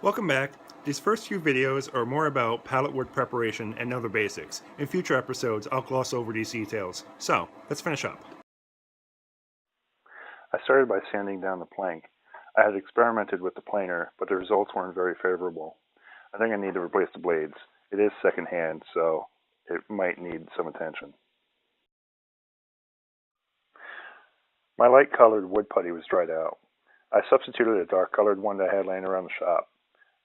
Welcome back. These first few videos are more about pallet wood preparation and other basics. In future episodes, I'll gloss over these details. So, let's finish up. I started by sanding down the plank. I had experimented with the planer, but the results weren't very favorable. I think I need to replace the blades. It is secondhand, so it might need some attention. My light-colored wood putty was dried out. I substituted a dark-colored one that I had laying around the shop.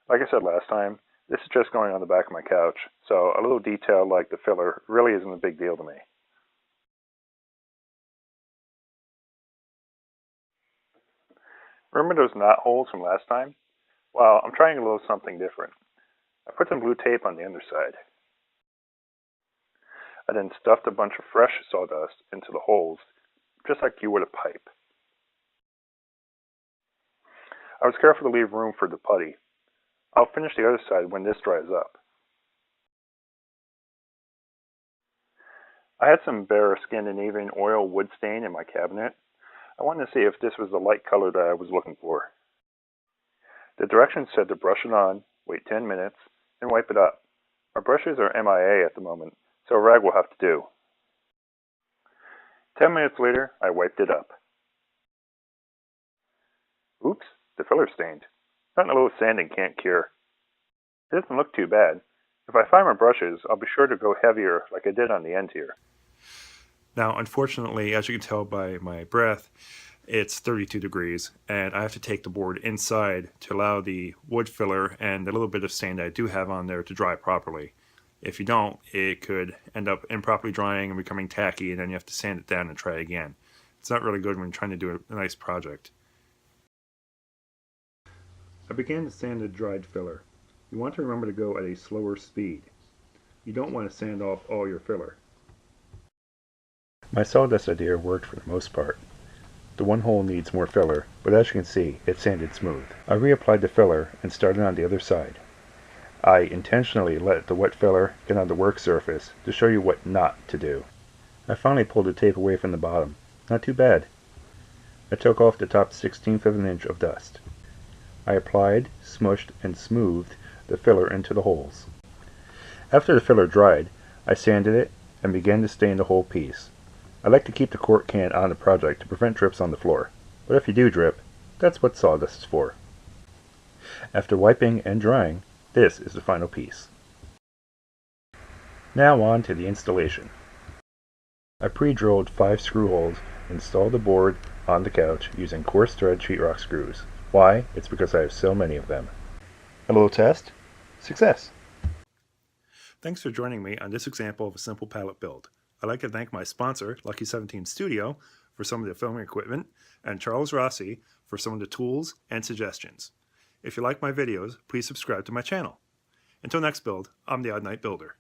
Like I said last time, this is just going on the back of my couch, so a little detail like the filler really isn't a big deal to me. Remember those knot holes from last time? Well, I'm trying a little something different. I put some blue tape on the underside. I then stuffed a bunch of fresh sawdust into the holes, just like you would a pipe. I was careful to leave room for the putty. I'll finish the other side when this dries up. I had some bare Scandinavian oil wood stain in my cabinet. I wanted to see if this was the light color that I was looking for. The directions said to brush it on, wait 10 minutes, and wipe it up. My brushes are MIA at the moment, so a rag will have to do. 10 minutes later, I wiped it up. Oops, the filler stained. Nothing a little sanding can't cure. It doesn't look too bad. If I find my brushes, I'll be sure to go heavier like I did on the end here. Now, unfortunately, as you can tell by my breath, it's 32 degrees, and I have to take the board inside to allow the wood filler and the little bit of stain that I do have on there to dry properly. If you don't, it could end up improperly drying and becoming tacky, and then you have to sand it down and try again. It's not really good when you're trying to do a nice project. I began to sand the dried filler. You want to remember to go at a slower speed. You don't want to sand off all your filler. My sawdust idea worked for the most part. The one hole needs more filler, but as you can see, it sanded smooth. I reapplied the filler and started on the other side. I intentionally let the wet filler get on the work surface to show you what not to do. I finally pulled the tape away from the bottom. Not too bad. I took off the top 1/16 of an inch of dust. I applied, smushed, and smoothed the filler into the holes. After the filler dried, I sanded it and began to stain the whole piece. I like to keep the quart can on the project to prevent drips on the floor, but if you do drip, that's what sawdust is for. After wiping and drying, this is the final piece. Now on to the installation. I pre-drilled 5 screw holes and installed the board on the couch using coarse thread sheetrock screws. Why? It's because I have so many of them. A little test? Success! Thanks for joining me on this example of a simple pallet build. I'd like to thank my sponsor, Lucky 17 Studio, for some of the filming equipment, and Charles Rossi for some of the tools and suggestions. If you like my videos, please subscribe to my channel. Until next build, I'm the Oddnight Builder.